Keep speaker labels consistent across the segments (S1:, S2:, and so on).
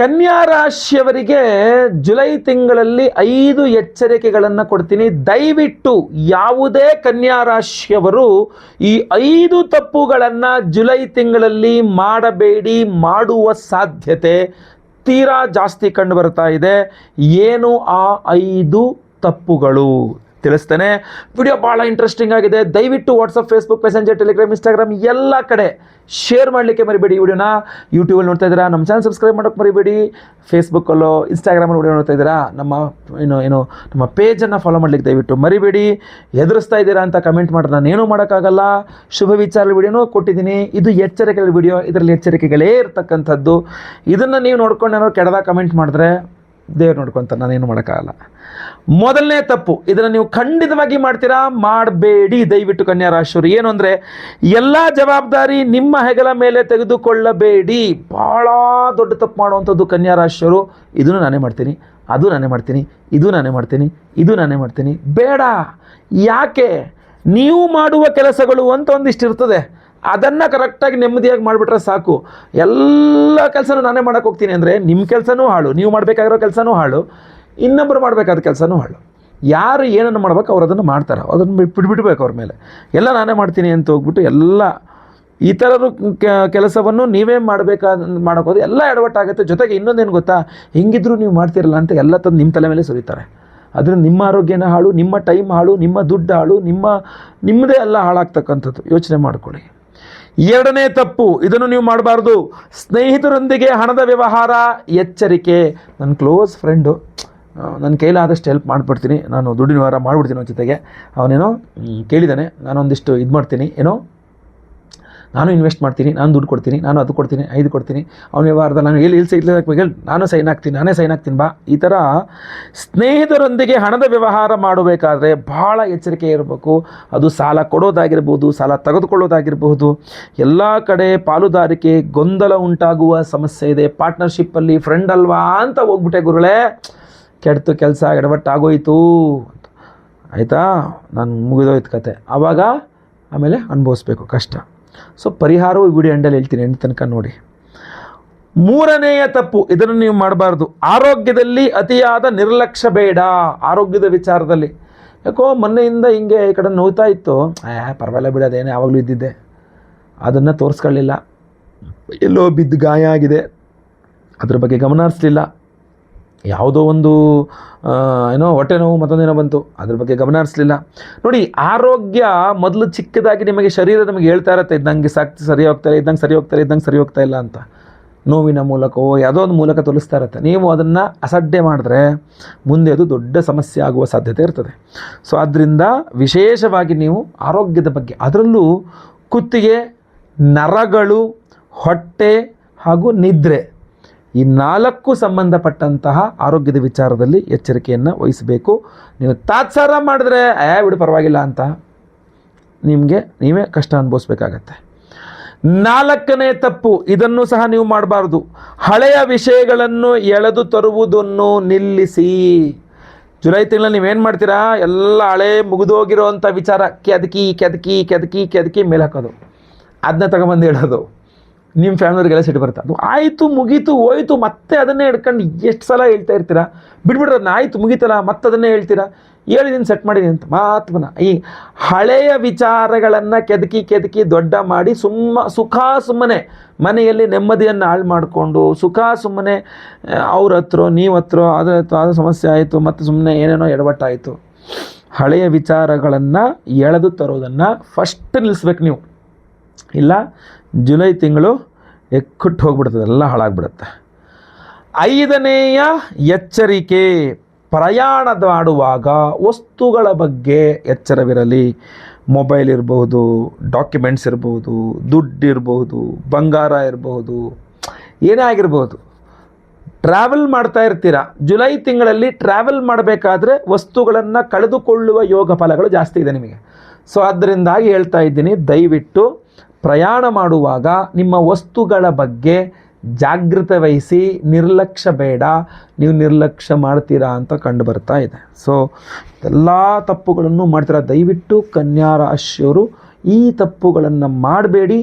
S1: ಕನ್ಯಾ ರಾಶಿಯವರಿಗೆ ಜುಲೈ ತಿಂಗಳಲ್ಲಿ 5 ಎಚ್ಚರಿಕೆಗಳನ್ನು ಕೊಡ್ತೀನಿ. ದಯವಿಟ್ಟು ಯಾವುದೇ ಕನ್ಯಾ ರಾಶಿಯವರು ಈ 5 ತಪ್ಪುಗಳನ್ನು ಜುಲೈ ತಿಂಗಳಲ್ಲಿ ಮಾಡಬೇಡಿ. ಮಾಡುವ ಸಾಧ್ಯತೆ ತೀರಾ ಜಾಸ್ತಿ ಕಂಡು ಬರ್ತಾ ಇದೆ. ಏನು ಆ 5 ತಪ್ಪುಗಳು ತಿಳಿಸ್ತೇನೆ. ವಿಡಿಯೋ ಭಾಳ ಇಂಟ್ರೆಸ್ಟಿಂಗ್ ಆಗಿದೆ. ದಯವಿಟ್ಟು WhatsApp, Facebook, messenger, Telegram, Instagram ಎಲ್ಲ ಕಡೆ ಶೇರ್ ಮಾಡಲಿಕ್ಕೆ ಮರಿಬೇಡಿ. ವಿಡಿಯೋನ ಯೂಟ್ಯೂಬಲ್ಲಿ ನೋಡ್ತಾ ಇದ್ದೀರಾ, ನಮ್ಮ ಚಾನಲ್ ಸಬ್ಸ್ಕ್ರೈಬ್ ಮಾಡೋಕ್ಕೆ ಮರಿಬೇಡಿ. ಫೇಸ್ಬುಕ್ಕಲ್ಲೋ ಇನ್ಸ್ಟಾಗ್ರಾಮಲ್ಲಿ ವಿಡಿಯೋ ನೋಡ್ತಾ ಇದ್ದೀರಾ, ನಮ್ಮ ಪೇಜನ್ನು ಫಾಲೋ ಮಾಡಲಿಕ್ಕೆ ದಯವಿಟ್ಟು ಮರಿಬೇಡಿ. ಎದುರಿಸ್ತಾ ಇದ್ದೀರಾ ಅಂತ ಕಮೆಂಟ್ ಮಾಡಿದ್ರೆ ನಾನೇನೂ ಮಾಡೋಕ್ಕಾಗಲ್ಲ. ಶುಭ ವಿಚಾರ ವಿಡಿಯೋನೂ ಕೊಟ್ಟಿದ್ದೀನಿ. ಇದು ಎಚ್ಚರಿಕೆಗಳ ವಿಡಿಯೋ, ಇದರಲ್ಲಿ ಎಚ್ಚರಿಕೆಗಳೇ ಇರ್ತಕ್ಕಂಥದ್ದು. ಇದನ್ನು ನೀವು ನೋಡ್ಕೊಂಡು ಏನಾದ್ರು ಕೆಡದಾಗ ಕಮೆಂಟ್ ಮಾಡಿದ್ರೆ ದೇವ್ರು ನೋಡ್ಕೊತಾರೆ, ನಾನೇನು ಮಾಡೋಕ್ಕಾಗಲ್ಲ. ಮೊದಲನೇ ತಪ್ಪು, ಇದನ್ನು ನೀವು ಖಂಡಿತವಾಗಿ ಮಾಡ್ತೀರಾ, ಮಾಡಬೇಡಿ ದಯವಿಟ್ಟು ಕನ್ಯಾ ರಾಶಿಯವರು. ಏನು ಅಂದರೆ, ಎಲ್ಲ ಜವಾಬ್ದಾರಿ ನಿಮ್ಮ ಹೆಗಲ ಮೇಲೆ ತೆಗೆದುಕೊಳ್ಳಬೇಡಿ. ಭಾಳ ದೊಡ್ಡ ತಪ್ಪು ಮಾಡುವಂಥದ್ದು ಕನ್ಯಾ ರಾಶಿಯವರು. ಇದನ್ನು ನಾನೇ ಮಾಡ್ತೀನಿ, ಅದು ನಾನೇ ಮಾಡ್ತೀನಿ, ಇದು ನಾನೇ ಮಾಡ್ತೀನಿ, ಇದು ನಾನೇ ಮಾಡ್ತೀನಿ. ಬೇಡ. ಯಾಕೆ? ನೀವು ಮಾಡುವ ಕೆಲಸಗಳು ಅಂತ ಒಂದಿಷ್ಟು ಇರ್ತದೆ, ಅದನ್ನು ಕರೆಕ್ಟಾಗಿ ನೆಮ್ಮದಿಯಾಗಿ ಮಾಡಿಬಿಟ್ರೆ ಸಾಕು. ಎಲ್ಲ ಕೆಲಸನೂ ನಾನೇ ಮಾಡೋಕ್ಕೆ ಹೋಗ್ತೀನಿ ಅಂದರೆ ನಿಮ್ಮ ಕೆಲಸನೂ ಹಾಳು, ನೀವು ಮಾಡಬೇಕಾಗಿರೋ ಕೆಲಸನೂ ಹಾಳು, ಇನ್ನೊಬ್ಬರು ಮಾಡಬೇಕಾದ ಕೆಲಸನೂ ಹಾಳು. ಯಾರು ಏನನ್ನು ಮಾಡ್ಬೇಕು ಅವ್ರು ಅದನ್ನು ಮಾಡ್ತಾರೆ, ಅದನ್ನು ಬಿಟ್ಬಿಡ್ಬೇಕು ಅವ್ರ ಮೇಲೆ. ಎಲ್ಲ ನಾನೇ ಮಾಡ್ತೀನಿ ಅಂತ ಹೋಗ್ಬಿಟ್ಟು ಎಲ್ಲ ಈ ಥರದ ಕೆಲಸವನ್ನು ನೀವೇ ಮಾಡೋಕ್ಕೋದು ಎಲ್ಲ ಎಡವಟ್ಟಾಗುತ್ತೆ. ಜೊತೆಗೆ ಇನ್ನೊಂದೇನು ಗೊತ್ತಾ, ಹೆಂಗಿದ್ರು ನೀವು ಮಾಡ್ತಿರಲ್ಲ ಅಂತ ಎಲ್ಲ ತಂದು ನಿಮ್ಮ ತಲೆ ಮೇಲೆ ಸುರಿತಾರೆ. ಅದರಿಂದ ನಿಮ್ಮ ಆರೋಗ್ಯನ ಹಾಳು, ನಿಮ್ಮ ಟೈಮ್ ಹಾಳು, ನಿಮ್ಮ ದುಡ್ಡು ಹಾಳು, ನಿಮ್ಮದೇ ಎಲ್ಲ ಹಾಳಾಗ್ತಕ್ಕಂಥದ್ದು. ಯೋಚನೆ ಮಾಡ್ಕೊಳ್ಳಿ. ಎರಡನೇ ತಪ್ಪು, ಇದನ್ನು ನೀವು ಮಾಡಬಾರ್ದು. ಸ್ನೇಹಿತರೊಂದಿಗೆ ಹಣದ ವ್ಯವಹಾರ ಎಚ್ಚರಿಕೆ. ನನ್ನ ಕ್ಲೋಸ್ ಫ್ರೆಂಡು, ನನ್ನ ಕೈಲಾದಷ್ಟು ಹೆಲ್ಪ್ ಮಾಡಿಬಿಡ್ತೀನಿ, ನಾನು ದುಡ್ಡಿನ ವ್ಯವಹಾರ ಮಾಡಿಬಿಡ್ತೀನಿ. ಅವನ ಜೊತೆಗೆ ಅವನೇನೋ ಕೇಳಿದ್ದಾನೆ, ನಾನೊಂದಿಷ್ಟು ಇದು ಮಾಡ್ತೀನಿ, ನಾನು ಇನ್ವೆಸ್ಟ್ ಮಾಡ್ತೀನಿ, ನಾನು ದುಡ್ಡು ಕೊಡ್ತೀನಿ, ನಾನು ಅದು ಕೊಡ್ತೀನಿ, 5 ಕೊಡ್ತೀನಿ, ಅವನ ವ್ಯವಹಾರದಲ್ಲಿ ನಾನು ಹೇಳಿ ನಾನೇ ಸೈನ್ ಆಗ್ತೀನಿ ಬಾ. ಈ ಥರ ಸ್ನೇಹಿತರೊಂದಿಗೆ ಹಣದ ವ್ಯವಹಾರ ಮಾಡಬೇಕಾದ್ರೆ ಭಾಳ ಎಚ್ಚರಿಕೆ ಇರಬೇಕು. ಅದು ಸಾಲ ಕೊಡೋದಾಗಿರ್ಬೋದು, ಸಾಲ ತೆಗೆದುಕೊಳ್ಳೋದಾಗಿರ್ಬೋದು, ಎಲ್ಲ ಕಡೆ ಪಾಲುದಾರಿಕೆ ಗೊಂದಲ ಉಂಟಾಗುವ ಸಮಸ್ಯೆ ಇದೆ. ಪಾರ್ಟ್ನರ್ಶಿಪ್ಪಲ್ಲಿ ಫ್ರೆಂಡ್ ಅಲ್ವಾ ಅಂತ ಹೋಗ್ಬಿಟ್ಟೆ ಗುರುಗಳೇ, ಕೆಡ್ತು ಕೆಲಸ, ಎಡವಟ್ಟಾಗೋಯ್ತು ಅಂತ ಆಯಿತಾ, ನಾನು ಮುಗಿದೋಯ್ತು ಕತೆ. ಆಮೇಲೆ ಅನುಭವಿಸ್ಬೇಕು ಕಷ್ಟ. ಸೊ ಪರಿಹಾರವು ವಿಡಿಯೋ ಎಂಡಲ್ಲಿ ಹೇಳ್ತೀನಿ, ಎಂಡ್ ತನಕ ನೋಡಿ. ಮೂರನೆಯ ತಪ್ಪು, ಇದನ್ನು ನೀವು ಮಾಡಬಾರ್ದು. ಆರೋಗ್ಯದಲ್ಲಿ ಅತಿಯಾದ ನಿರ್ಲಕ್ಷ್ಯ ಬೇಡ. ಆರೋಗ್ಯದ ವಿಚಾರದಲ್ಲಿ ಯಾಕೋ ಮೊನ್ನೆಯಿಂದ ಹಿಂಗೆ ಈ ಕಡೆ ನೋಯ್ತಾ ಇತ್ತು, ಪರವಾಗಿಲ್ಲ ಬಿಡೋದೇನೆ, ಯಾವಾಗಲೂ ಇದ್ದಿದ್ದೆ, ಅದನ್ನು ತೋರಿಸ್ಕೊಳ್ಳಿಲ್ಲ. ಎಲ್ಲೋ ಬಿದ್ದು ಗಾಯ ಆಗಿದೆ, ಅದ್ರ ಬಗ್ಗೆ ಗಮನ ಹರಿಸಲಿಲ್ಲ. ಯಾವುದೋ ಒಂದು ಹೊಟ್ಟೆ ನೋವು ಮತ್ತೊಂದೇನೋ ಬಂತು, ಅದ್ರ ಬಗ್ಗೆ ಗಮನ ಹರಿಸಲಿಲ್ಲ. ನೋಡಿ, ಆರೋಗ್ಯ ಮೊದಲು ಚಿಕ್ಕದಾಗಿ ನಿಮಗೆ ಶರೀರ ನಮಗೆ ಹೇಳ್ತಾ ಇರುತ್ತೆ, ಇದ್ದಂಗೆ ಸರಿ ಹೋಗ್ತಾ ಇಲ್ಲ ಅಂತ. ನೋವಿನ ಮೂಲಕವೋ ಯಾವುದೋ ಒಂದು ಮೂಲಕ ತೋರಿಸ್ತಾ ಇರುತ್ತೆ. ನೀವು ಅದನ್ನು ಅಸಡ್ಡೆ ಮಾಡಿದ್ರೆ ಮುಂದೆ ಅದು ದೊಡ್ಡ ಸಮಸ್ಯೆ ಆಗುವ ಸಾಧ್ಯತೆ ಇರ್ತದೆ. ಸೊ ಆದ್ದರಿಂದ ವಿಶೇಷವಾಗಿ ನೀವು ಆರೋಗ್ಯದ ಬಗ್ಗೆ, ಅದರಲ್ಲೂ ಕುತ್ತಿಗೆ, ನರಗಳು, ಹೊಟ್ಟೆ ಹಾಗೂ ನಿದ್ರೆ, ಈ 4 ಸಂಬಂಧಪಟ್ಟಂತಹ ಆರೋಗ್ಯದ ವಿಚಾರದಲ್ಲಿ ಎಚ್ಚರಿಕೆಯನ್ನು ವಹಿಸಬೇಕು. ನೀವು ತಾತ್ಸಾರ ಮಾಡಿದ್ರೆ ಬಿಡು ಪರವಾಗಿಲ್ಲ ಅಂತ ನೀವೇ ಕಷ್ಟ ಅನುಭವಿಸ್ಬೇಕಾಗತ್ತೆ. 4ನೇ ತಪ್ಪು, ಇದನ್ನು ಸಹ ನೀವು ಮಾಡಬಾರ್ದು. ಹಳೆಯ ವಿಷಯಗಳನ್ನು ಎಳೆದು ತರುವುದನ್ನು ನಿಲ್ಲಿಸಿ. ಜುಲೈ ತಿಂಗಳಲ್ಲಿ ನೀವೇನು ಮಾಡ್ತೀರಾ, ಎಲ್ಲ ಹಳೆ ಮುಗಿದೋಗಿರೋವಂಥ ವಿಚಾರ ಕೆದಕಿ ಮೇಲೆ ಹಾಕೋದು, ಅದನ್ನ ತಗೊಂಬಂದು ಹೇಳೋದು. ನಿಮ್ಮ ಫ್ಯಾಮಿಲಿಯವರಿಗೆಲ್ಲ ಸಿಟ್ಟು ಬರುತ್ತೆ. ಅದು ಆಯಿತು, ಮುಗೀತು, ಹೋಯ್ತು, ಮತ್ತೆ ಅದನ್ನೇ ಹಿಡ್ಕೊಂಡು ಎಷ್ಟು ಸಲ ಹೇಳ್ತಾ ಇರ್ತೀರಾ. ಬಿಟ್ಬಿಡ್ರೆ ಅದನ್ನ ಆಯಿತು, ಮುಗೀತಲ್ಲ, ಮತ್ತೆ ಅದನ್ನೇ ಹೇಳ್ತೀರಾ. ಹೇಳಿದ್ದೀನಿ, ಸೆಟ್ ಮಾಡಿದ್ದೀನಿ ಅಂತ ಮಾತನ್ನ. ಈ ಹಳೆಯ ವಿಚಾರಗಳನ್ನು ಕೆದಕಿ ದೊಡ್ಡ ಮಾಡಿ ಸುಮ್ಮನೆ ಮನೆಯಲ್ಲಿ ನೆಮ್ಮದಿಯನ್ನು ಹಾಳು ಮಾಡಿಕೊಂಡು ಸುಮ್ಮನೆ ಅವ್ರ ಹತ್ರ ನೀವು ಹತ್ರ ಅದು ಸಮಸ್ಯೆ ಆಯಿತು, ಮತ್ತು ಸುಮ್ಮನೆ ಏನೇನೋ ಎಡವಟ್ಟಾಯಿತು. ಹಳೆಯ ವಿಚಾರಗಳನ್ನು ಎಳೆದು ತರೋದನ್ನು ಫಸ್ಟ್ ನಿಲ್ಲಿಸ್ಬೇಕು ನೀವು. ಇಲ್ಲ ಜುಲೈ ತಿಂಗಳು ಎಕ್ಕುಟ್ಟು ಹೋಗ್ಬಿಡ್ತದೆ, ಎಲ್ಲ ಹಾಳಾಗ್ಬಿಡುತ್ತೆ. 5ನೇಯ ಎಚ್ಚರಿಕೆ, ಪ್ರಯಾಣ ಮಾಡುವಾಗ ವಸ್ತುಗಳ ಬಗ್ಗೆ ಎಚ್ಚರವಿರಲಿ. ಮೊಬೈಲ್ ಇರ್ಬೋದು, ಡಾಕ್ಯುಮೆಂಟ್ಸ್ ಇರ್ಬೋದು, ದುಡ್ಡು ಇರ್ಬೋದು, ಬಂಗಾರ ಇರ್ಬೋದು, ಏನೇ ಆಗಿರ್ಬೋದು. ಟ್ರಾವೆಲ್ ಮಾಡ್ತಾ ಇರ್ತೀರ, ಜುಲೈ ತಿಂಗಳಲ್ಲಿ ಟ್ರಾವೆಲ್ ಮಾಡಬೇಕಾದ್ರೆ ವಸ್ತುಗಳನ್ನು ಕಳೆದುಕೊಳ್ಳುವ ಯೋಗ ಫಲಗಳು ಜಾಸ್ತಿ ಇದೆ ನಿಮಗೆ. ಸೊ ಅದರಿಂದಾಗಿ ಹೇಳ್ತಾ ಇದ್ದೀನಿ, ದಯವಿಟ್ಟು ಪ್ರಯಾಣ ಮಾಡುವಾಗ ನಿಮ್ಮ ವಸ್ತುಗಳ ಬಗ್ಗೆ ಜಾಗೃತೆ ವಹಿಸಿ. ನಿರ್ಲಕ್ಷ್ಯ ಬೇಡ. ನೀವು ನಿರ್ಲಕ್ಷ್ಯ ಮಾಡ್ತೀರಾ ಅಂತ ಕಂಡು ಬರ್ತಾ ಇದೆ. ಸೊ ಎಲ್ಲ ತಪ್ಪುಗಳನ್ನು ಮಾಡ್ತೀರಾ. ದಯವಿಟ್ಟು ಕನ್ಯಾ ರಾಶಿಯವರು ಈ ತಪ್ಪುಗಳನ್ನು ಮಾಡಬೇಡಿ.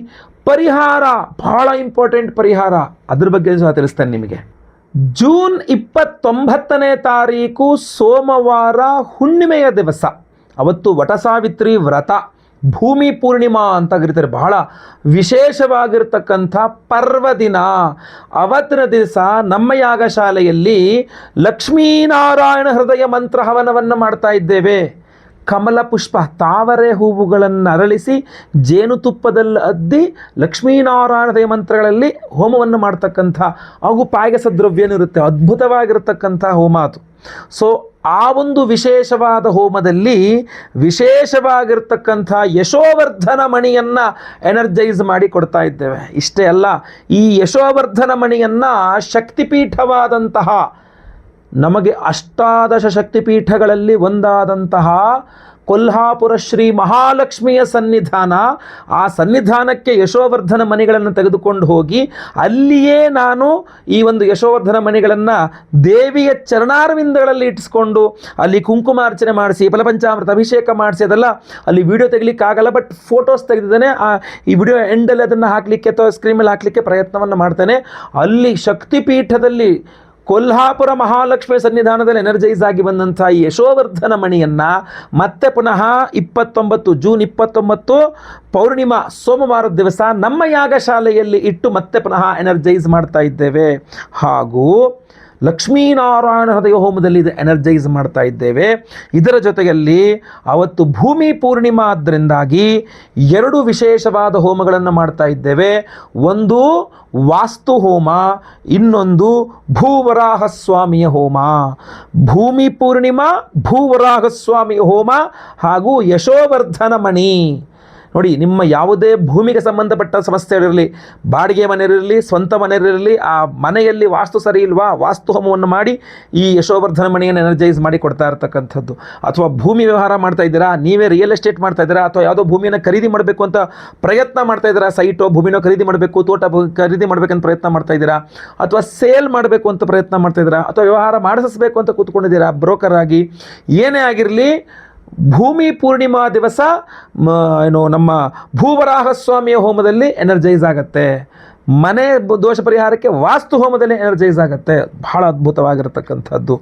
S1: ಪರಿಹಾರ ಭಾಳ ಇಂಪಾರ್ಟೆಂಟ್. ಪರಿಹಾರ ಅದ್ರ ಬಗ್ಗೆ ಸಹ ತಿಳಿಸ್ತೇನೆ ನಿಮಗೆ. ಜೂನ್ 29ನೇ ತಾರೀಕು ಸೋಮವಾರ ಹುಣ್ಣಿಮೆಯ ದಿವಸ, ಅವತ್ತು ವಟಸಾವಿತ್ರಿ ವ್ರತ, ಭೂಮಿ ಪೂರ್ಣಿಮಾ ಅಂತ ಕರೀತಾರೆ. ಬಹಳ ವಿಶೇಷವಾಗಿರ್ತಕ್ಕಂಥ ಪರ್ವದಿನ. ಅವತ್ತಿನ ದಿವಸ ನಮ್ಮ ಯಾಗಶಾಲೆಯಲ್ಲಿ ಲಕ್ಷ್ಮೀನಾರಾಯಣ ಹೃದಯ ಮಂತ್ರ ಹವನವನ್ನು ಮಾಡ್ತಾ ಇದ್ದೇವೆ. ಕಮಲ ಪುಷ್ಪ, ತಾವರೆ ಹೂವುಗಳನ್ನು ಅರಳಿಸಿ ಜೇನುತುಪ್ಪದಲ್ಲಿ ಅದ್ದಿ ಲಕ್ಷ್ಮೀನಾರಾಯಣ ಹೃದಯ ಮಂತ್ರಗಳಲ್ಲಿ ಹೋಮವನ್ನು ಮಾಡ್ತಕ್ಕಂಥ, ಹಾಗೂ ಪಾಯಸ ದ್ರವ್ಯನೂ ಇರುತ್ತೆ. ಅದ್ಭುತವಾಗಿರ್ತಕ್ಕಂಥ ಹೋಮ ಅದು. ಸೊ ಆ ಒಂದು ವಿಶೇಷವಾದ ಹೋಮದಲ್ಲಿ ವಿಶೇಷವಾಗಿರ್ತಕ್ಕಂಥ ಯಶೋವರ್ಧನ ಮಣಿಯನ್ನು ಎನರ್ಜೈಸ್ ಮಾಡಿ ಕೊಡ್ತಾ ಇದ್ದೇವೆ. ಇಷ್ಟೇ ಅಲ್ಲ, ಈ ಯಶೋವರ್ಧನ ಮಣಿಯನ್ನು ಶಕ್ತಿಪೀಠವಾದಂತಹ, ನಮಗೆ ಅಷ್ಟಾದಶ ಶಕ್ತಿಪೀಠಗಳಲ್ಲಿ ಒಂದಾದಂತಹ ಕೊಲ್ಹಾಪುರ ಶ್ರೀ ಮಹಾಲಕ್ಷ್ಮಿಯ ಸನ್ನಿಧಾನ, ಆ ಸನ್ನಿಧಾನಕ್ಕೆ ಯಶೋವರ್ಧನ ಮಣಿಗಳನ್ನು ತೆಗೆದುಕೊಂಡು ಹೋಗಿ ಅಲ್ಲಿಯೇ ನಾನು ಈ ಒಂದು ಯಶೋವರ್ಧನ ಮಣಿಗಳನ್ನು ದೇವಿಯ ಚರಣಾರವಿಂದಗಳಲ್ಲಿ ಇಟ್ಟಿಸ್ಕೊಂಡು ಅಲ್ಲಿ ಕುಂಕುಮಾರ್ಚನೆ ಮಾಡಿಸಿ ಫಲಪಂಚಾಮೃತ ಅಭಿಷೇಕ ಮಾಡಿಸಿ, ಅದೆಲ್ಲ ಅಲ್ಲಿ ವಿಡಿಯೋ ತೆಗಿಲಿಕ್ಕಾಗಲ್ಲ, ಬಟ್ ಫೋಟೋಸ್ ತೆಗೆದಿದ್ದೇನೆ. ಈ ವಿಡಿಯೋ ಎಂಡಲ್ಲಿ ಅದನ್ನು ಹಾಕಲಿಕ್ಕೆ ಅಥವಾ ಸ್ಕ್ರೀನ್ ಮೇಲೆ ಹಾಕಲಿಕ್ಕೆ ಪ್ರಯತ್ನವನ್ನು ಮಾಡ್ತೇನೆ. ಅಲ್ಲಿ ಶಕ್ತಿಪೀಠದಲ್ಲಿ ಕೊಲ್ಹಾಪುರ ಮಹಾಲಕ್ಷ್ಮಿ ಸನ್ನಿಧಾನದಲ್ಲಿ ಎನರ್ಜೈಸ್ ಆಗಿ ಬಂದಂಥ ಈ ಯಶೋವರ್ಧನ ಮಣಿಯನ್ನು ಮತ್ತೆ ಪುನಃ ಜೂನ್ 29 ಪೌರ್ಣಿಮಾ ಸೋಮವಾರದ ದಿವಸ ನಮ್ಮ ಯಾಗಶಾಲೆಯಲ್ಲಿ ಇಟ್ಟು ಮತ್ತೆ ಪುನಃ ಎನರ್ಜೈಸ್ ಮಾಡ್ತಾ ಇದ್ದೇವೆ. ಹಾಗೂ ಲಕ್ಷ್ಮೀನಾರಾಯಣ ಹೃದಯ ಹೋಮದಲ್ಲಿ ಇದು ಎನರ್ಜೈಸ್ ಮಾಡ್ತಾ ಇದ್ದೇವೆ. ಇದರ ಜೊತೆಯಲ್ಲಿ ಅವತ್ತು ಭೂಮಿ ಪೂರ್ಣಿಮಾ ಆದ್ದರಿಂದಾಗಿ 2 ವಿಶೇಷವಾದ ಹೋಮಗಳನ್ನು ಮಾಡ್ತಾ ಇದ್ದೇವೆ. ಒಂದು ವಾಸ್ತು ಹೋಮ, ಇನ್ನೊಂದು ಭೂವರಾಹಸ್ವಾಮಿಯ ಹೋಮ. ಭೂಮಿ ಪೂರ್ಣಿಮಾ, ಭೂವರಾಹಸ್ವಾಮಿಯ ಹೋಮ ಹಾಗೂ ಯಶೋವರ್ಧನ ಮಣಿ. ನೋಡಿ, ನಿಮ್ಮ ಯಾವುದೇ ಭೂಮಿಗೆ ಸಂಬಂಧಪಟ್ಟ ಸಮಸ್ಯೆಗಳಿರಲಿ, ಬಾಡಿಗೆ ಮನೆಯಿರಲಿ, ಸ್ವಂತ ಮನೆಯಿರಲಿ, ಆ ಮನೆಯಲ್ಲಿ ವಾಸ್ತು ಸರಿ ಇಲ್ವಾ, ವಾಸ್ತು ಹೋಮವನ್ನು ಮಾಡಿ ಈ ಯಶೋವರ್ಧನ ಮಣಿಯನ್ನು ಎನರ್ಜೈಸ್ ಮಾಡಿ ಕೊಡ್ತಾ ಇರ್ತಕ್ಕಂಥದ್ದು. ಅಥವಾ ಭೂಮಿ ವ್ಯವಹಾರ ಮಾಡ್ತಾ ಇದ್ದೀರಾ, ನೀವೇ ರಿಯಲ್ ಎಸ್ಟೇಟ್ ಮಾಡ್ತಾ ಇದ್ದೀರಾ, ಅಥವಾ ಯಾವುದೋ ಭೂಮಿಯನ್ನು ಖರೀದಿ ಮಾಡಬೇಕು ಅಂತ ಪ್ರಯತ್ನ ಮಾಡ್ತಾ ಇದ್ದೀರಾ, ಸೈಟೋ ಭೂಮಿನೋ ಖರೀದಿ ಮಾಡಬೇಕು, ತೋಟ ಖರೀದಿ ಮಾಡಬೇಕಂತ ಪ್ರಯತ್ನ ಮಾಡ್ತಾ ಇದ್ದೀರಾ, ಅಥವಾ ಸೇಲ್ ಮಾಡಬೇಕು ಅಂತ ಪ್ರಯತ್ನ ಮಾಡ್ತಾ ಇದ್ದೀರಾ, ಅಥವಾ ವ್ಯವಹಾರ ಮಾಡಿಸಬೇಕು ಅಂತ ಕೂತ್ಕೊಂಡಿದ್ದೀರಾ ಬ್ರೋಕರ್ ಆಗಿ, ಏನೇ ಆಗಿರಲಿ, ಭೂಮಿ ಪೂರ್ಣಿಮಾ ದಿವಸ ನಮ್ಮ ಭೂವರಾಹಸ್ವಾಮಿಯ ಹೋಮದಲ್ಲಿ ಎನರ್ಜೈಸ್ ಆಗುತ್ತೆ. ಮನೆ ದೋಷ ಪರಿಹಾರಕ್ಕೆ ವಾಸ್ತು ಹೋಮದಲ್ಲಿ ಎನರ್ಜೈಸ್ ಆಗುತ್ತೆ. ಬಹಳ ಅದ್ಭುತವಾಗಿರತಕ್ಕಂಥದ್ದು,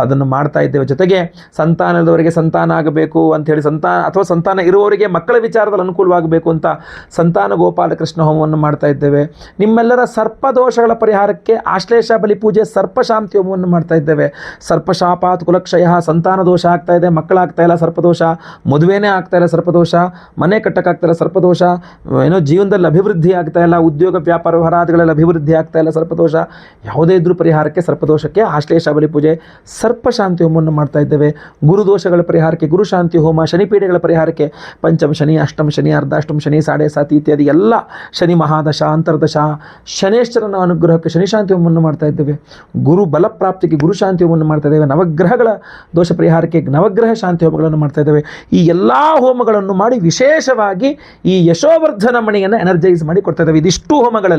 S1: ಅದನ್ನು ಮಾಡ್ತಾ ಇದ್ದೇವೆ. ಜೊತೆಗೆ ಸಂತಾನದವರಿಗೆ ಸಂತಾನ ಆಗಬೇಕು ಅಂಥೇಳಿ, ಸಂತಾನ ಇರುವವರಿಗೆ ಮಕ್ಕಳ ವಿಚಾರದಲ್ಲಿ ಅನುಕೂಲವಾಗಬೇಕು ಅಂತ ಸಂತಾನ ಗೋಪಾಲಕೃಷ್ಣ ಹೋಮವನ್ನು ಮಾಡ್ತಾ ಇದ್ದೇವೆ. ನಿಮ್ಮೆಲ್ಲರ ಸರ್ಪದೋಷಗಳ ಪರಿಹಾರಕ್ಕೆ ಆಶ್ಲೇಷ ಬಲಿ ಪೂಜೆ ಸರ್ಪಶಾಂತಿ ಹೋಮವನ್ನು ಮಾಡ್ತಾ ಇದ್ದೇವೆ. ಸರ್ಪಶಾಪಾತ್ ಕುಲಕ್ಷಯ, ಸಂತಾನ ದೋಷ ಆಗ್ತಾ ಇದೆ, ಮಕ್ಕಳಾಗ್ತಾ ಇಲ್ಲ ಸರ್ಪದೋಷ, ಮದುವೆನೇ ಆಗ್ತಾ ಇಲ್ಲ ಸರ್ಪದೋಷ, ಮನೆ ಕಟ್ಟಕ್ಕಾಗ್ತಾ ಇಲ್ಲ ಸರ್ಪದೋಷ, ಜೀವನದಲ್ಲಿ ಅಭಿವೃದ್ಧಿ ಆಗ್ತಾ ಇಲ್ಲ, ಉದ್ಯೋಗ ವ್ಯಾಪಾರ ವ್ಯವಹಾರಗಳಲ್ಲಿ ಅಭಿವೃದ್ಧಿ ಆಗ್ತಾ ಇಲ್ಲ ಸರ್ಪದೋಷ, ಯಾವುದೇ ಇದ್ರೂ ಪರಿಹಾರಕ್ಕೆ ಸರ್ಪದೋಷಕ್ಕೆ ಆಶ್ಲೇಷ ಬಲಿ ಪೂಜೆ ಸರ್ಪಶಾಂತಿ ಹೋಮವನ್ನು ಮಾಡ್ತಾ ಇದ್ದೇವೆ. ಗುರುದೋಷಗಳ ಪರಿಹಾರಕ್ಕೆ ಗುರುಶಾಂತಿ ಹೋಮ, ಶನಿಪೀಡೆಗಳ ಪರಿಹಾರಕ್ಕೆ ಪಂಚಮ ಶನಿ, ಅಷ್ಟಮ ಶನಿ, ಅರ್ಧಾಷ್ಟಮ ಶನಿ, ಸಾಡೆ ಸಾತಿ ಇತ್ಯಾದಿ ಎಲ್ಲ ಶನಿ ಮಹಾದಶ, ಅಂತರ್ದಶ, ಶನೇಶ್ವರನ ಅನುಗ್ರಹಕ್ಕೆ ಶನಿಶಾಂತಿ ಹೋಮವನ್ನು ಮಾಡ್ತಾ ಇದ್ದೇವೆ. ಗುರು ಬಲಪ್ರಾಪ್ತಿಗೆ ಗುರುಶಾಂತಿ ಹೋಮವನ್ನು ಮಾಡ್ತಾ ಇದ್ದೇವೆ. ನವಗ್ರಹಗಳ ದೋಷ ಪರಿಹಾರಕ್ಕೆ ನವಗ್ರಹ ಶಾಂತಿ ಹೋಮಗಳನ್ನು ಮಾಡ್ತಾ ಇದ್ದೇವೆ. ಈ ಎಲ್ಲ ಹೋಮಗಳನ್ನು ಮಾಡಿ ವಿಶೇಷವಾಗಿ ಈ ಯಶೋವರ್ಧನ ಮಣಿಯನ್ನು ಎನರ್ಜೈಸ್ ಮಾಡಿ ಕೊಡ್ತಾ ಇದ್ದೇವೆ. ಇದಿಷ್ಟು ಹೋಮಗಳಲ್ಲಿ.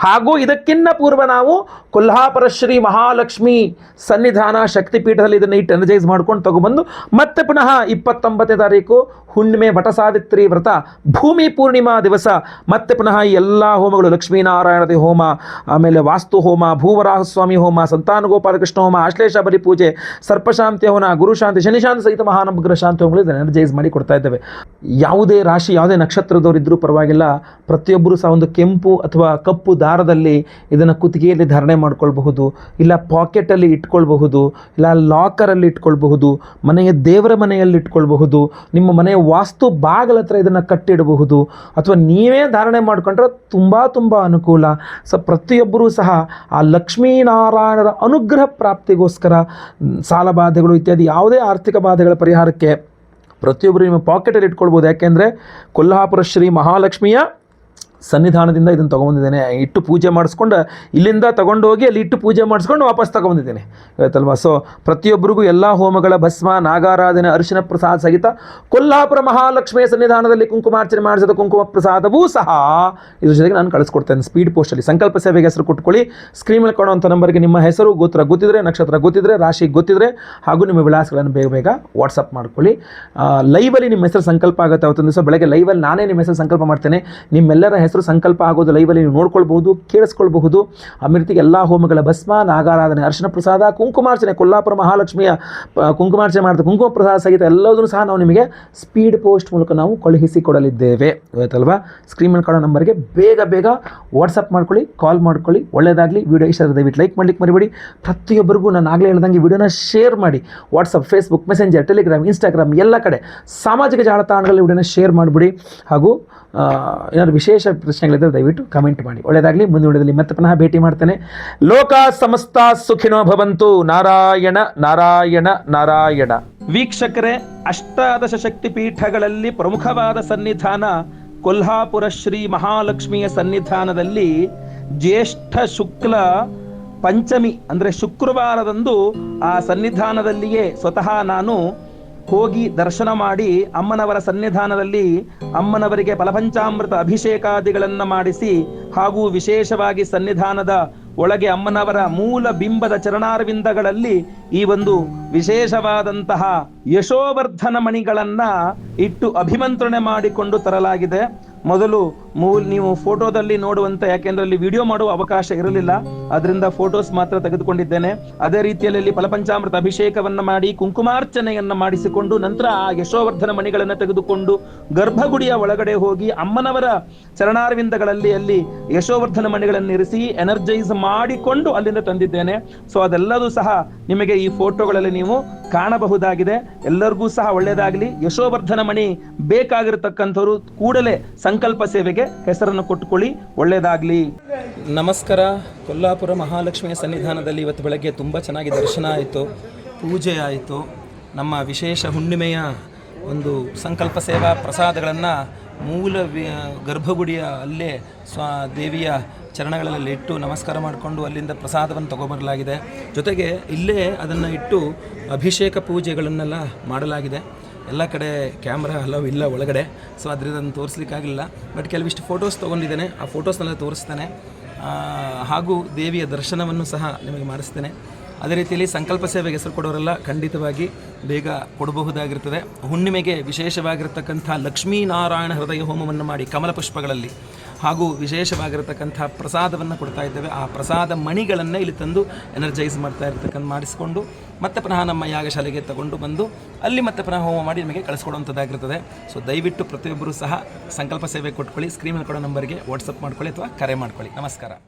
S1: ಹಾಗೂ ಇದಕ್ಕಿನ್ನ ಪೂರ್ವ ನಾವು ಕೊಲ್ಹಾಪುರ ಶ್ರೀ ಮಹಾಲಕ್ಷ್ಮಿ ಸನ್ನಿಧಾನ ಶಕ್ತಿಪೀಠದಲ್ಲಿ ಇದನ್ನು ಇಟ್ಟು ಎನರ್ಜೈಸ್ ಮಾಡ್ಕೊಂಡು ತಗೊಬಂದು ಮತ್ತೆ ಪುನಃ 29ನೇ ತಾರೀಕು ಹುಣ್ಣಿಮೆ ವಟಸಾವಿತ್ರಿ ವ್ರತ ಭೂಮಿ ಪೂರ್ಣಿಮಾ ದಿವಸ ಮತ್ತೆ ಪುನಃ ಈ ಎಲ್ಲ ಹೋಮಗಳು, ಲಕ್ಷ್ಮೀನಾರಾಯಣದ ಹೋಮ, ಆಮೇಲೆ ವಾಸ್ತು ಹೋಮ, ಭೂವರಾಹಸ್ವಾಮಿ ಹೋಮ, ಸಂತಾನ ಗೋಪಾಲಕೃಷ್ಣ ಹೋಮ, ಆಶ್ಲೇಷ ಬಲಿ ಪೂಜೆ, ಸರ್ಪಶಾಂತಿ ಹೋಮ, ಗುರುಶಾಂತಿ, ಶನಿಶಾಂತಿ ಸಹಿತ ಮಹಾನವಗ್ರಹ ಶಾಂತಿ ಹೋಮಗಳು ಇದನ್ನು ಎನರ್ಜೈಸ್ ಮಾಡಿ ಕೊಡ್ತಾ ಇದ್ದೇವೆ. ಯಾವುದೇ ರಾಶಿ, ಯಾವುದೇ ನಕ್ಷತ್ರದವರು ಇದ್ರೂ ಪರವಾಗಿಲ್ಲ, ಪ್ರತಿಯೊಬ್ಬರು ಸಹ ಒಂದು ಕೆಂಪು ಅಥವಾ ಕಪ್ಪು ದಾರದಲ್ಲಿ ಇದನ್ನು ಕುತ್ತಿಗೆಯಲ್ಲಿ ಧಾರಣೆ ಮಾಡ್ಕೊಳ್ಬಹುದು, ಇಲ್ಲ ಪಾಕೆಟಲ್ಲಿ ಇಟ್ಕೊಳ್ಬಹುದು, ಇಲ್ಲ ಲಾಕರಲ್ಲಿ ಇಟ್ಕೊಳ್ಬಹುದು, ಮನೆಯ ದೇವರ ಮನೆಯಲ್ಲಿ ಇಟ್ಕೊಳ್ಬಹುದು, ನಿಮ್ಮ ಮನೆಯ ವಾಸ್ತು ಬಾಗಿಲ ಹತ್ರ ಇದನ್ನು ಕಟ್ಟಿಡಬಹುದು, ಅಥವಾ ನೀವೇ ಧಾರಣೆ ಮಾಡಿಕೊಂಡ್ರೆ ತುಂಬ ಅನುಕೂಲ. ಪ್ರತಿಯೊಬ್ಬರೂ ಸಹ ಆ ಲಕ್ಷ್ಮೀನಾರಾಯಣರ ಅನುಗ್ರಹ ಪ್ರಾಪ್ತಿಗೋಸ್ಕರ ಸಾಲ ಬಾಧೆಗಳು ಇತ್ಯಾದಿ ಯಾವುದೇ ಆರ್ಥಿಕ ಬಾಧೆಗಳ ಪರಿಹಾರಕ್ಕೆ ಪ್ರತಿಯೊಬ್ಬರು ನಿಮ್ಮ ಪಾಕೆಟಲ್ಲಿ ಇಟ್ಕೊಳ್ಬೋದು. ಯಾಕೆಂದರೆ ಕೊಲ್ಹಾಪುರ ಶ್ರೀ ಮಹಾಲಕ್ಷ್ಮಿಯ ಸನ್ನಿಧಾನದಿಂದ ಇದನ್ನು ತೊಗೊಂಬಂದಿದ್ದೇನೆ. ಇಟ್ಟು ಪೂಜೆ ಮಾಡಿಸ್ಕೊಂಡು ಇಲ್ಲಿಂದ ತೊಗೊಂಡು ಹೋಗಿ ಅಲ್ಲಿ ಇಟ್ಟು ಪೂಜೆ ಮಾಡಿಸ್ಕೊಂಡು ವಾಪಸ್ ತೊಗೊಂಬಂದಿದ್ದೇನೆ, ಆಯ್ತಲ್ವಾ. ಸೊ ಪ್ರತಿಯೊಬ್ಬರಿಗೂ ಎಲ್ಲ ಹೋಮಗಳ ಭಸ್ಮ, ನಾಗಾರಾಧನೆ, ಅರಿಶಿನ ಪ್ರಸಾದ ಸಹಿತ ಕೊಲ್ಹಾಪುರ ಮಹಾಲಕ್ಷ್ಮಿಯ ಸನ್ನಿಧಾನದಲ್ಲಿ ಕುಂಕುಮಾರ್ಚನೆ ಮಾಡಿಸಿದ ಕುಂಕುಮ ಪ್ರಸಾದವೂ ಸಹ ಇದ್ರ ಜೊತೆಗೆ ನಾನು ಕಳಿಸ್ಕೊಡ್ತೇನೆ ಸ್ಪೀಡ್ ಪೋಸ್ಟಲ್ಲಿ. ಸಂಕಲ್ಪ ಸೇವೆಗೆ ಹೆಸರು ಕೊಟ್ಕೊಳ್ಳಿ. ಸ್ಕ್ರೀನ್ ಮೇಲೆ ಕೊಡುವಂಥ ನಂಬರ್ಗೆ ನಿಮ್ಮ ಹೆಸರು, ಗೋತ್ರ ಗೊತ್ತಿದ್ರೆ, ನಕ್ಷತ್ರ ಗೊತ್ತಿದ್ರೆ, ರಾಶಿ ಗೊತ್ತಿದ್ರೆ, ಹಾಗೂ ನಿಮ್ಮ ವಿಳಾಸಗಳನ್ನು ಬೇಗ ವಾಟ್ಸಪ್ ಮಾಡ್ಕೊಳ್ಳಿ. ಲೈವಲ್ಲಿ ನಿಮ್ಮ ಹೆಸರು ಸಂಕಲ್ಪ ಆಗುತ್ತೆ. ಅವತ್ತೊಂದು ದಿವಸ ಬೆಳಗ್ಗೆ ಲೈವಲ್ಲಿ ನಾನೇ ನಿಮ್ಮ ಹೆಸರು ಸಂಕಲ್ಪ ಮಾಡ್ತೇನೆ. ನಿಮ್ಮೆಲ್ಲರ ಹೆಸರು ಹೆಸರು ಸಂಕಲ್ಪ ಆಗೋದು ಲೈವಲ್ಲಿ ನೀವು ನೋಡ್ಕೊಳ್ಬಹುದು, ಕೇಳಿಸ್ಕೊಳ್ಬಹುದು. ಆ ರೀತಿ ಎಲ್ಲ ಹೋಮಗಳ ಭಸ್ಮ, ನಾಗಾರಾಧನೆ, ಅರ್ಶನ ಪ್ರಸಾದ, ಕುಂಕುಮಾರ್ಚನೆ, ಕೊಲ್ಲಾಪುರ ಮಹಾಲಕ್ಷ್ಮಿಯ ಕುಂಕುಮಾರ್ಚನೆ ಮಾಡಿದ ಕುಂಕುಮ ಪ್ರಸಾದ ಸಹಿತ ಎಲ್ಲದನ್ನು ಸಹ ನಾವು ನಿಮಗೆ ಸ್ಪೀಡ್ ಪೋಸ್ಟ್ ಮೂಲಕ ನಾವು ಕಳುಹಿಸಿ ಕೊಡಲಿದ್ದೇವೆ. ಇವತ್ತಲ್ವಾ ಸ್ಕ್ರೀನ್ ಮೇಲೆ ಕಾಣೋ ನಂಬರ್ಗೆ ಬೇಗ ಬೇಗ ವಾಟ್ಸಪ್ ಮಾಡ್ಕೊಳ್ಳಿ, ಕಾಲ್ ಮಾಡ್ಕೊಳ್ಳಿ. ಒಳ್ಳೆಯದಾಗಲಿ. ವಿಡಿಯೋ ಇಷ್ಟ ಆದರೆ ದಯವಿಟ್ಟು ಲೈಕ್ ಮಾಡ್ಲಿಕ್ಕೆ ಮರಿಬೇಡಿ. ಪ್ರತಿಯೊಬ್ಬರಿಗೂ ನಾನು ಆಗಲೇ ಹೇಳ್ದಂಗೆ ವಿಡಿಯೋನ ಶೇರ್ ಮಾಡಿ. WhatsApp, Facebook, messenger, Telegram, Instagram ಎಲ್ಲ ಕಡೆ ಸಾಮಾಜಿಕ ಜಾಲತಾಣಗಳಲ್ಲಿ ವಿಡಿಯೋನ ಶೇರ್ ಮಾಡಿಬಿಡಿ. ಹಾಗೂ ಏನಾದರೂ ವಿಶೇಷ ಪ್ರಶ್ನೆಗಳಿದ್ದರೆ ದಯವಿಟ್ಟು ಕಮೆಂಟ್ ಮಾಡಿ. ಒಳ್ಳೆಯದಾಗಲಿ. ಮುಂದಿನ ವಿಡಿಯೋದಲ್ಲಿ ಮತ್ತೆ ಪುನಃ ಭೇಟಿ ಮಾಡ್ತೇನೆ. ಲೋಕ ಸಮಸ್ತ ಸುಖಿನೋ ಭವಂತು. ನಾರಾಯಣ ನಾರಾಯಣ ನಾರಾಯಣ. ವೀಕ್ಷಕರೇ, ಅಷ್ಟಾದಶ ಶಕ್ತಿ ಪೀಠಗಳಲ್ಲಿ ಪ್ರಮುಖವಾದ ಸನ್ನಿಧಾನ ಕೊಲ್ಹಾಪುರ ಶ್ರೀ ಮಹಾಲಕ್ಷ್ಮಿಯ ಸನ್ನಿಧಾನದಲ್ಲಿ ಜ್ಯೇಷ್ಠ ಶುಕ್ಲ ಪಂಚಮಿ ಅಂದರೆ ಶುಕ್ರವಾರದಂದು ಆ ಸನ್ನಿಧಾನದಲ್ಲಿಯೇ ಸ್ವತಃ ನಾನು ಹೋಗಿ ದರ್ಶನ ಮಾಡಿ ಅಮ್ಮನವರ ಸನ್ನಿಧಾನದಲ್ಲಿ ಅಮ್ಮನವರಿಗೆ ಫಲಪಂಚಾಮೃತ ಅಭಿಷೇಕಾದಿಗಳನ್ನು ಮಾಡಿಸಿ, ಹಾಗೂ ವಿಶೇಷವಾಗಿ ಸನ್ನಿಧಾನದ ಒಳಗೆ ಅಮ್ಮನವರ ಮೂಲ ಬಿಂಬದ ಚರಣಾರವಿಂದಗಳಲ್ಲಿ ಈ ಒಂದು ವಿಶೇಷವಾದಂತಹ ಯಶೋವರ್ಧನ ಮಣಿಗಳನ್ನು ಇಟ್ಟು ಅಭಿಮಂತ್ರಣೆ ಮಾಡಿಕೊಂಡು ತರಲಾಗಿದೆ. ಮೊದಲು ನೀವು ಫೋಟೋದಲ್ಲಿ ನೋಡುವಂತೆ, ಯಾಕೆಂದ್ರೆ ಅಲ್ಲಿ ವಿಡಿಯೋ ಮಾಡುವ ಅವಕಾಶ ಇರಲಿಲ್ಲ, ಅದರಿಂದ ಫೋಟೋಸ್ ಮಾತ್ರ ತೆಗೆದುಕೊಂಡಿದ್ದೇನೆ. ಅದೇ ರೀತಿಯಲ್ಲಿ ಫಲಪಂಚಾಮೃತ ಅಭಿಷೇಕವನ್ನ ಮಾಡಿ ಕುಂಕುಮಾರ್ಚನೆಯನ್ನ ಮಾಡಿಸಿಕೊಂಡು ನಂತರ ಆ ಯಶೋವರ್ಧನ ಮಣಿಗಳನ್ನು ತೆಗೆದುಕೊಂಡು ಗರ್ಭಗುಡಿಯ ಒಳಗಡೆ ಹೋಗಿ ಅಮ್ಮನವರ ಚರಣಾರವಿಂದಗಳಲ್ಲಿ ಅಲ್ಲಿ ಯಶೋವರ್ಧನ ಮಣಿಗಳನ್ನು ಇರಿಸಿ ಎನರ್ಜೈಸ್ ಮಾಡಿಕೊಂಡು ಅಲ್ಲಿಂದ ತಂದಿದ್ದೇನೆ. ಸೊ ಅದೆಲ್ಲದೂ ಸಹ ನಿಮಗೆ ಈ ಫೋಟೋಗಳಲ್ಲಿ ನೀವು ಕಾಣಬಹುದಾಗಿದೆ. ಎಲ್ಲರಿಗೂ ಸಹ ಒಳ್ಳೆಯದಾಗಲಿ. ಯಶೋವರ್ಧನ ಮಣಿ ಬೇಕಾಗಿರತಕ್ಕಂಥವ್ರು ಕೂಡಲೇ ಸಂಕಲ್ಪ ಸೇವೆಗೆ ಹೆಸರನ್ನು ಕೊಟ್ಟುಕೊಳ್ಳಿ. ಒಳ್ಳೆಯದಾಗಲಿ. ನಮಸ್ಕಾರ. ಕೊಲ್ಲಾಪುರ ಮಹಾಲಕ್ಷ್ಮಿಯ ಸನ್ನಿಧಾನದಲ್ಲಿ ಇವತ್ತು ಬೆಳಗ್ಗೆ ತುಂಬ ಚೆನ್ನಾಗಿ ದರ್ಶನ ಆಯಿತು, ಪೂಜೆ ಆಯಿತು. ನಮ್ಮ ವಿಶೇಷ ಹುಣ್ಣಿಮೆಯ ಒಂದು ಸಂಕಲ್ಪ ಸೇವಾ ಪ್ರಸಾದಗಳನ್ನು ಮೂಲ ಗರ್ಭಗುಡಿಯ ಅಲ್ಲೇ ದೇವಿಯ ಚರಣಗಳಲ್ಲಿ ಇಟ್ಟು ನಮಸ್ಕಾರ ಮಾಡಿಕೊಂಡು ಅಲ್ಲಿಂದ ಪ್ರಸಾದವನ್ನು ತಗೊಂಬರಲಾಗಿದೆ. ಜೊತೆಗೆ ಇಲ್ಲೇ ಅದನ್ನು ಇಟ್ಟು ಅಭಿಷೇಕ ಪೂಜೆಗಳನ್ನೆಲ್ಲ ಮಾಡಲಾಗಿದೆ. ಎಲ್ಲ ಕಡೆ ಕ್ಯಾಮ್ರಾ ಅಲವ್ ಇಲ್ಲ ಒಳಗಡೆ, ಸೊ ಅದರಿಂದ ತೋರಿಸ್ಲಿಕ್ಕಾಗಲಿಲ್ಲ. ಬಟ್ ಕೆಲವಿಷ್ಟು ಫೋಟೋಸ್ ತೊಗೊಂಡಿದ್ದೇನೆ, ಆ ಫೋಟೋಸ್ನೆಲ್ಲ ತೋರಿಸ್ತೇನೆ. ಹಾಗೂ ದೇವಿಯ ದರ್ಶನವನ್ನು ಸಹ ನಿಮಗೆ ಮಾಡಿಸ್ತೇನೆ. ಅದೇ ರೀತಿಯಲ್ಲಿ ಸಂಕಲ್ಪ ಸೇವೆಗೆ ಹೆಸರು ಕೊಡೋರೆಲ್ಲ ಖಂಡಿತವಾಗಿ ಬೇಗ ಕೊಡಬಹುದಾಗಿರ್ತದೆ. ಹುಣ್ಣಿಮೆಗೆ ವಿಶೇಷವಾಗಿರ್ತಕ್ಕಂಥ ಲಕ್ಷ್ಮೀನಾರಾಯಣ ಹೃದಯ ಹೋಮವನ್ನು ಮಾಡಿ ಕಮಲ ಪುಷ್ಪಗಳಲ್ಲಿ ಹಾಗೂ ವಿಶೇಷವಾಗಿರತಕ್ಕಂಥ ಪ್ರಸಾದವನ್ನು ಕೊಡ್ತಾ ಇದ್ದೇವೆ. ಆ ಪ್ರಸಾದ ಮಣಿಗಳನ್ನು ಇಲ್ಲಿ ತಂದು ಎನರ್ಜೈಸ್ ಮಾಡಿಸಿಕೊಂಡು ಮತ್ತೆ ಪುನಃ ನಮ್ಮ ಯಾಗಶಾಲೆಗೆ ತಗೊಂಡು ಬಂದು ಅಲ್ಲಿ ಮತ್ತೆ ಪುನಃ ಹೋಮ ಮಾಡಿ ನಿಮಗೆ ಕಳಿಸ್ಕೊಡುವಂಥದ್ದಾಗಿರ್ತದೆ. ಸೊ ದಯವಿಟ್ಟು ಪ್ರತಿಯೊಬ್ಬರೂ ಸಹ ಸಂಕಲ್ಪ ಸೇವೆ ಕೊಟ್ಕೊಳ್ಳಿ. ಸ್ಕ್ರೀನ್ ಮೇಲೆ ಕೊಡೋ ನಂಬರ್ಗೆ ವಾಟ್ಸಪ್ ಮಾಡ್ಕೊಳ್ಳಿ ಅಥವಾ ಕರೆ ಮಾಡ್ಕೊಳ್ಳಿ. ನಮಸ್ಕಾರ.